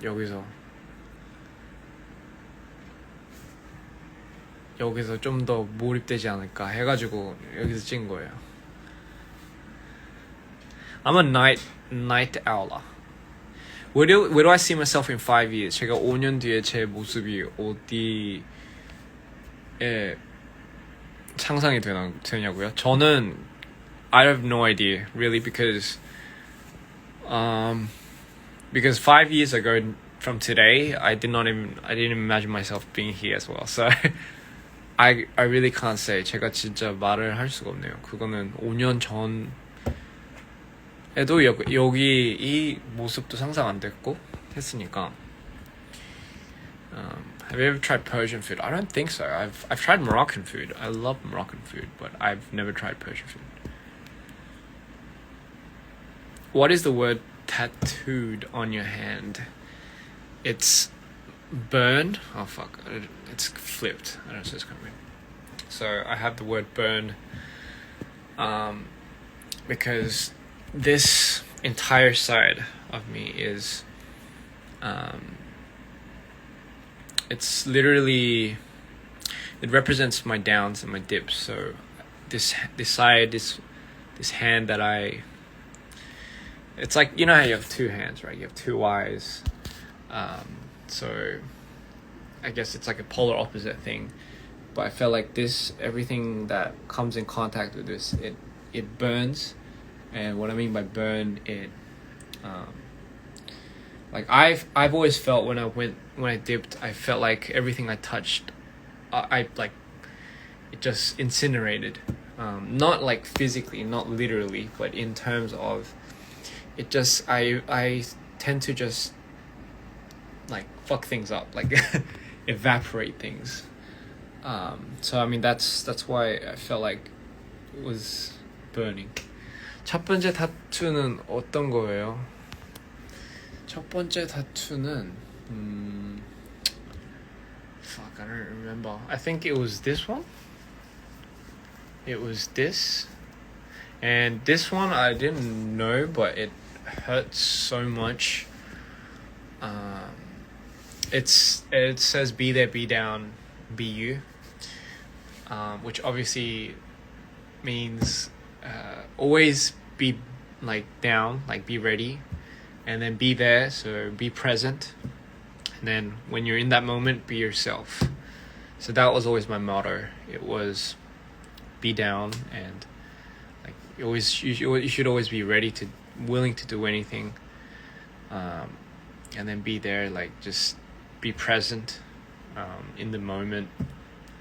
여기서 좀 더 몰입되지 않을까 해가지고 여기서 찍은 거예요. I'm a night owl. Where do I see myself in 5 years? 제가 5년 뒤에 제 모습이 어디에 상상이 되냐고요? 저는 I have no idea really because 5 years ago from today I didn't imagine myself being here as well. So I really can't say. 제가 진짜 말을 할 수가 없네요. 그거는 5년 전에도 여기 이 모습도 상상 안 됐고 했으니까. Have you ever tried Persian food? I don't think so. I've tried Moroccan food. I love Moroccan food, but I've never tried Persian food. What is the word tattooed on your hand? It's burn. Oh fuck! It's flipped. I don't know if it's coming. So I have the word burn, because this entire side of me is, it's literally, it represents my downs and my dips. So this side, this hand that it's like, you know how you have two hands, right? You have two eyes. So I guess it's like a polar opposite thing. But I felt like everything that comes in contact with this, it burns. And what I mean by burn, like I've always felt when I dipped, I felt like everything I touched, I like, it just incinerated. Not like physically, not literally, but in terms of, it just, I tend to just like fuck things up, like evaporate things. So I mean that's why I felt like it was burning. 첫 번째 타투는 어떤 거예요? 첫 번째 타투는 fuck, I don't remember. I think it was this one. It was this. And this one I didn't know, but it hurts so much. it says be there, be down, be you, which obviously means always be like down, like be ready, and then be there, so be present, and then when you're in that moment, be yourself. So that was always my motto. It was be down, and like you should always be ready to, willing to do anything, and then be there, like just be present in the moment,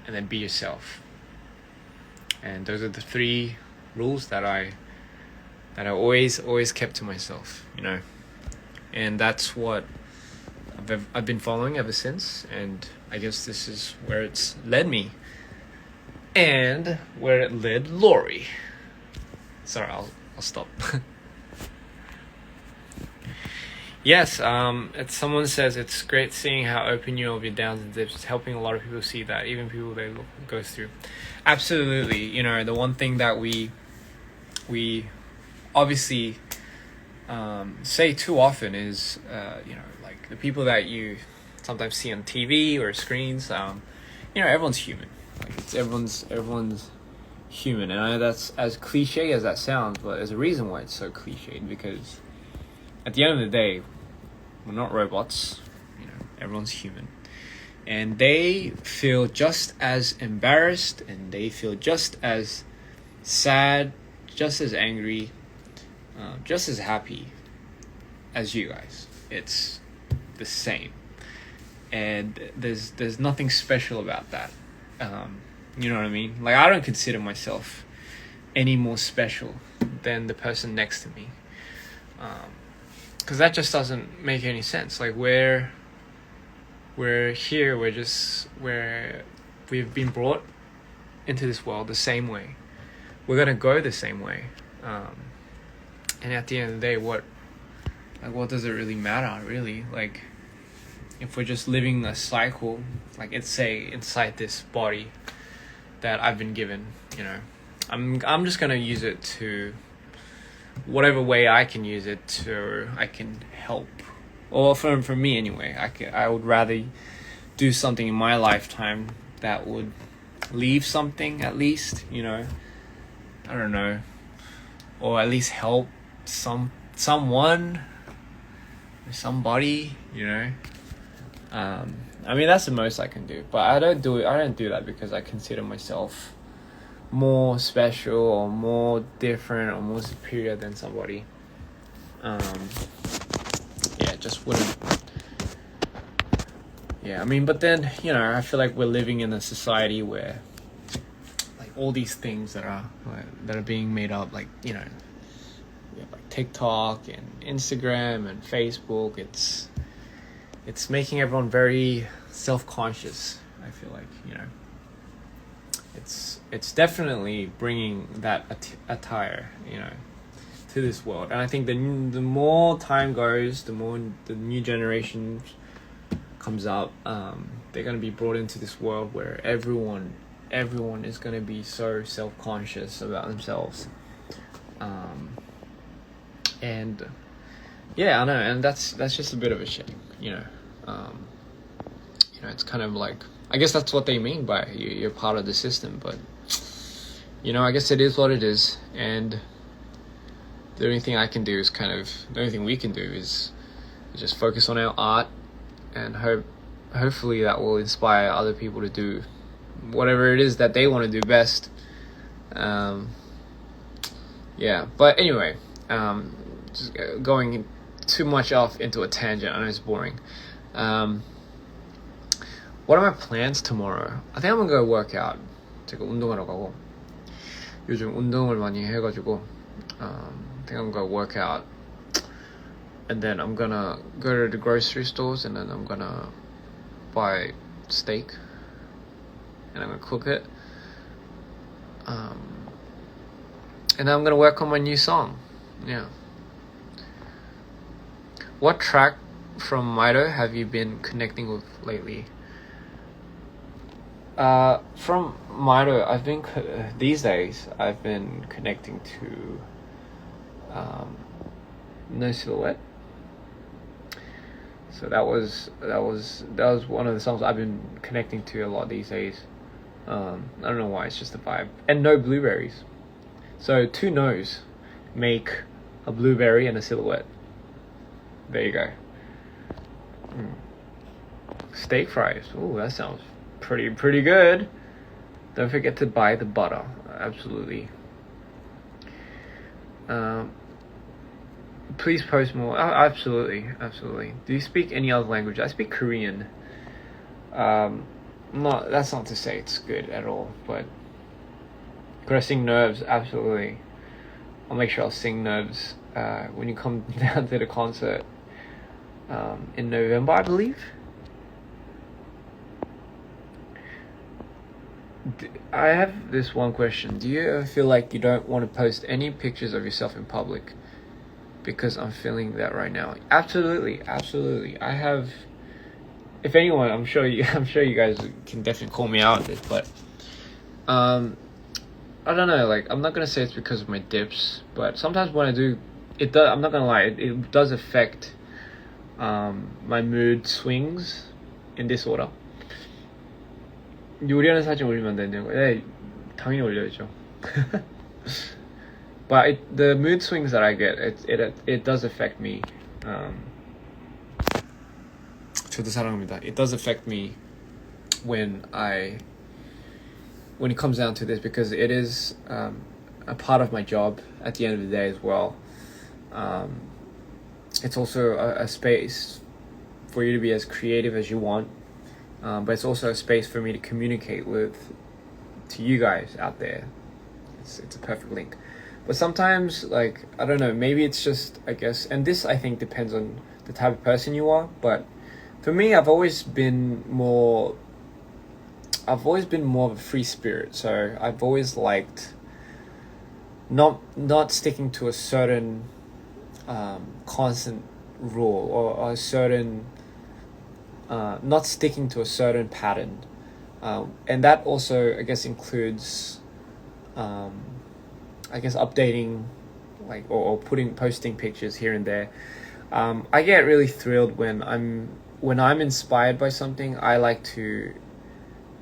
and then be yourself. And those are the 3 rules that I always kept to myself, you know. And that's what I've been following ever since, and I guess this is where it's led me, and where it led Lori. Sorry, I'll stop. Yes, someone says it's great seeing how open you are of your downs and dips. It's helping a lot of people see that, even people they go through. Absolutely, you know, the one thing that we obviously say too often is, you know, like the people that you sometimes see on TV or screens. You know, everyone's human. Like everyone's human, and I know that's as cliche as that sounds, but there's a reason why it's so cliched, because at the end of the day, we're not robots. You know, everyone's human, and they feel just as embarrassed, and they feel just as sad, just as angry, just as happy as you guys. It's the same, and there's nothing special about that. You know what I mean? Like, I don't consider myself any more special than the person next to me, because that just doesn't make any sense. Like, we're here, we've been brought into this world the same way, we're gonna go the same way, and at the end of the day, what does it really matter, really? Like, if we're just living a cycle, like, it's say inside this body that I've been given, you know, I'm just gonna use it to whatever way I can use it to, I can help, or for me anyway. I would rather do something in my lifetime that would leave something, at least, you know, I don't know, or at least help someone or somebody, you know. I mean, that's the most I can do, but I don't do that because I consider myself more special or more different or more superior than somebody. Yeah, just wouldn't. Yeah, I mean, but then, you know, I feel like we're living in a society where, like, all these things that are being made up, like, you know, like TikTok and Instagram and Facebook, it's making everyone very self-conscious. I feel like, you know, it's definitely bringing that attire, you know, to this world. And I think the more time goes, the more the new generation comes up, they're going to be brought into this world where everyone is going to be so self-conscious about themselves, and yeah, I know, and that's just a bit of a shame, you know. You know, it's kind of like, I guess that's what they mean by you're part of the system, but, you know, I guess it is what it is, and the only thing we can do is just focus on our art, and hopefully that will inspire other people to do whatever it is that they want to do best. Yeah, but anyway, just going too much off into a tangent. I know it's boring. What are my plans tomorrow? I think I'm gonna go work out. 제가 운동하러 가고, 요즘 운동을 많이 해가지고, I think I'm gonna work out, and then I'm gonna go to the grocery stores, and then I'm gonna buy steak, and I'm gonna cook it, and then I'm gonna work on my new song. Yeah. What track from Mito have you been connecting with lately? From Mito, I've been these days I've been connecting to No Silhouette. So that was one of the songs I've been connecting to a lot these days. I don't know why, it's just a vibe. And no blueberries. So two no's make a blueberry and a silhouette. There you go. Steak fries. Ooh, that sounds pretty good. Don't forget to buy the butter. Absolutely. Please post more. Oh, absolutely. Do you speak any other language? I speak Korean. That's not to say it's good at all, but could I sing Nerves? Absolutely. I'll make sure I'll sing Nerves when you come down to the concert in November, I believe. I have this one question. Do you ever feel like you don't want to post any pictures of yourself in public? Because I'm feeling that right now. Absolutely. I have. If anyone, I'm sure you guys can definitely call me out on this, but I don't know. Like, I'm not gonna say it's because of my dips, but sometimes when I do, it does. I'm not gonna lie. It does affect my mood swings in this order. 요리하는 사진 올리면 안 되는 거예요? 네, 당연히 올려야죠. But the mood swings that I get, it does affect me. 저도 사랑합니다. It does affect me when it comes down to this, because it is a part of my job at the end of the day as well. It's also a space for you to be as creative as you want. But it's also a space for me to communicate to you guys out there. It's a perfect link. But sometimes, like, I don't know, maybe it's just, I guess, and this I think depends on the type of person you are, but for me, I've always been more of a free spirit. So I've always liked not sticking to a certain constant rule or a certain not sticking to a certain pattern, and that also, I guess, includes updating, like, or posting pictures here and there. I get really thrilled when I'm inspired by something. I like to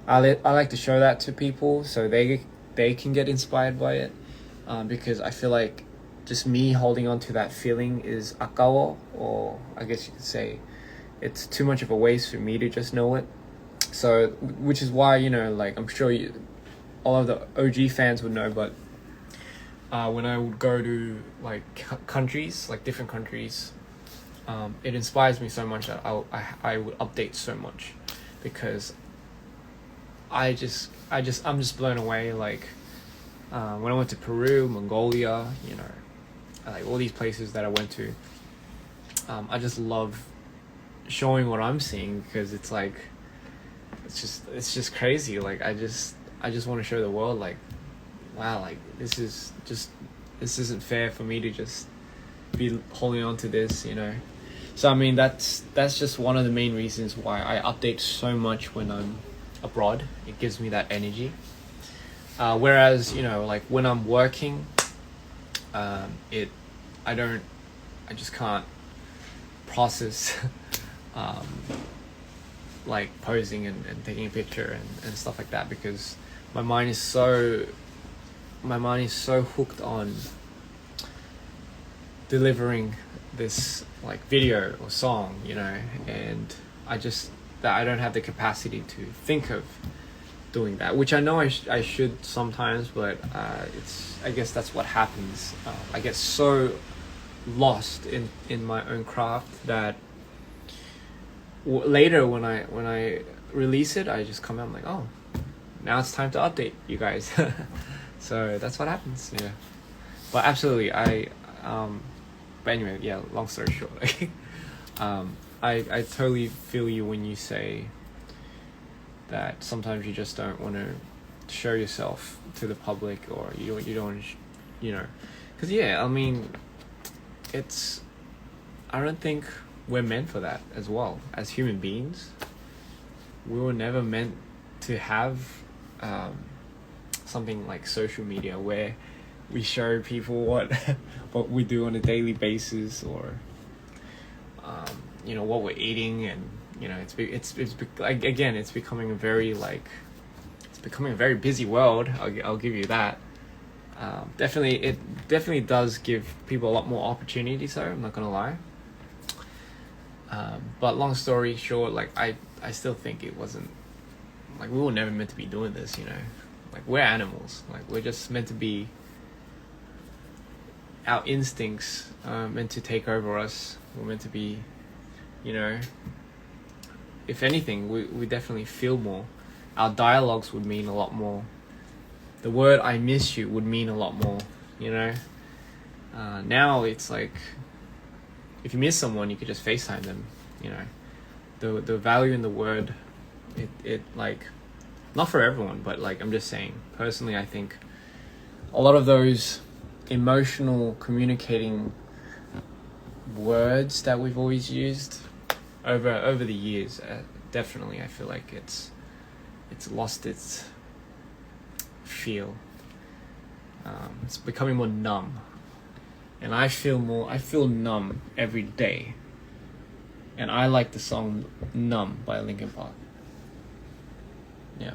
show that to people so they can get inspired by it, because I feel like just me holding on to that feeling is 아까워, or I guess you could say it's too much of a waste for me to just know it. So, which is why, like, I'm sure all of the OG fans would know, but when I would go to, like, countries, like different countries, it inspires me so much that I would update so much, because I'm just blown away. Like, when I went to Peru, Mongolia, like all these places that I went to, I just love showing what I'm seeing, because it's like, it's just crazy. Like, I just want to show the world, like, wow, like, this isn't fair for me to just be holding on to this, So I mean, that's just one of the main reasons why I update so much when I'm abroad. It gives me that energy. Whereas, like, when I'm working, I just can't process like posing and taking a picture and stuff like that, because my mind is so hooked on delivering this, like, video or song, and I don't have the capacity to think of doing that, which I know I should sometimes, but I guess that's what happens. I get so lost in my own craft that later when I release it, I just come out, I'm like, oh, now it's time to update you guys. So that's what happens. Yeah, but absolutely, but anyway, yeah, long story short, I totally feel you when you say that sometimes you just don't want to show yourself to the public, or you don't want to, because I mean, I don't think we're meant for that as well. As human beings, we were never meant to have something like social media where we show people what we do on a daily basis, or you know, what we're eating, and you know, like, again, it's becoming a very busy world. I'll give you that. It definitely does give people a lot more opportunities, though, I'm not gonna lie. But long story short, like, I still think it wasn't, like, we were never meant to be doing this, you know. Like, we're animals. Like, we're just meant to be, our instincts meant to take over us. We're meant to be, you know, if anything, we definitely feel more. Our dialogues would mean a lot more. The word "I miss you" would mean a lot more, you know. Now it's like, if you miss someone, you could just FaceTime them, you know. The value in the word, it like, not for everyone, but like, I'm just saying, personally, I think a lot of those emotional communicating words that we've always used over the years, definitely, I feel like it's lost its feel. It's becoming more numb, and I feel numb every day. And I like the song "Numb" by Linkin Park. Yeah.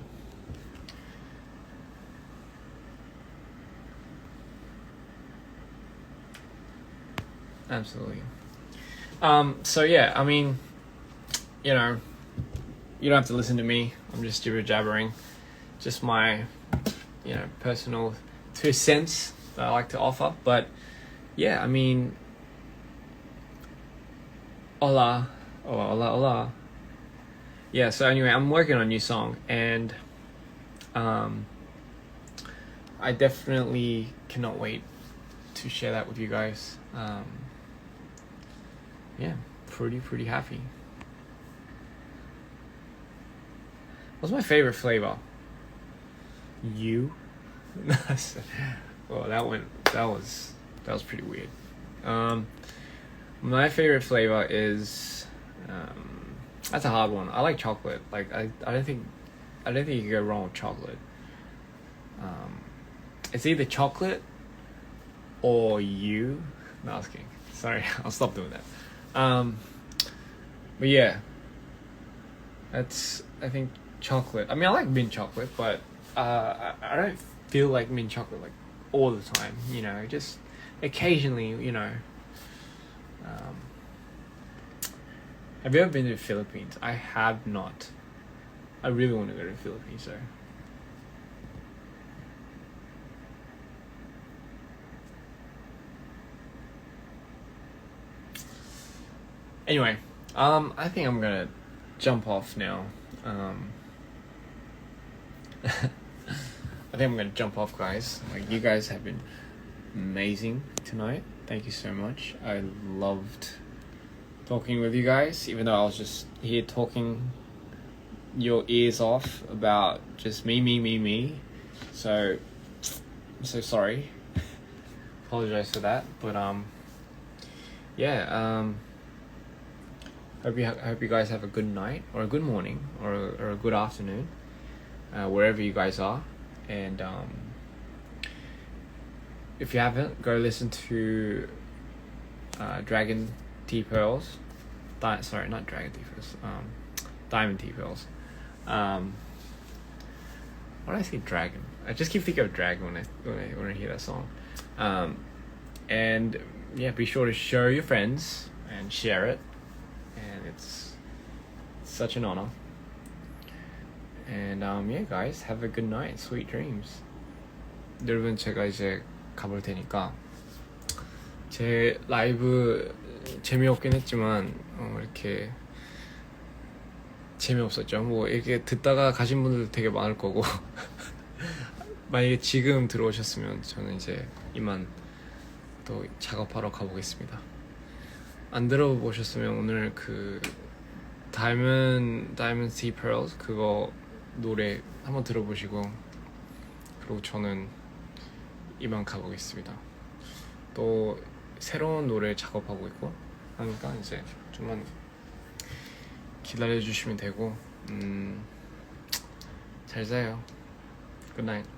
Absolutely. So yeah, I mean, you know, you don't have to listen to me. I'm just jibber jabbering. Just my, you know, personal 2 cents that I like to offer. But yeah, I mean, hola. Yeah, so anyway, I'm working on a new song, and I definitely cannot wait to share that with you guys. Yeah, pretty happy. What's my favorite flavor? You? Well, that was pretty weird. My favorite flavor is, that's a hard one. I like chocolate. Like, I don't think you can go wrong with chocolate. It's either chocolate or you. No, I was kidding. Sorry, I'll stop doing that. But yeah, I think chocolate. I mean, I like mint chocolate, but I don't feel like mint chocolate like all the time, you know, just occasionally, you know. Have you ever been to the Philippines? I have not. I really want to go to the Philippines, though. Anyway, I think I'm gonna jump off now. I think I'm gonna jump off, guys. Like, you guys have been amazing tonight. Thank you so much. I loved talking with you guys, even though I was just here talking your ears off about just me. So I'm so sorry. Apologize for that. But yeah. Hope you guys have a good night, or a good morning, or a good afternoon, wherever you guys are. And if you haven't, go listen to Dragon Tea Pearls. Sorry, not Dragon Tea Pearls. Diamond Tea Pearls. Why did I say Dragon? I just keep thinking of Dragon when I hear that song. And yeah, be sure to show your friends and share it. And it's such an honor. And yeah, guys, have a good night. Sweet dreams. 여러분, 제가 이제 가볼 테니까, 제 라이브 재미없긴 했지만 이렇게 재미없었죠. 뭐 이렇게 듣다가 가신 분들도 되게 많을 거고 만약에 지금 들어오셨으면 저는 이제 이만 또 작업하러 가보겠습니다. 안 들어보셨으면 오늘 그 Diamond Sea Pearls 그거 노래 한번 들어보시고, 그리고 저는 이만 가보겠습니다. 또 새로운 노래 작업하고 있고 하니까 이제 좀만 기다려주시면 되고, 잘 자요. Good night.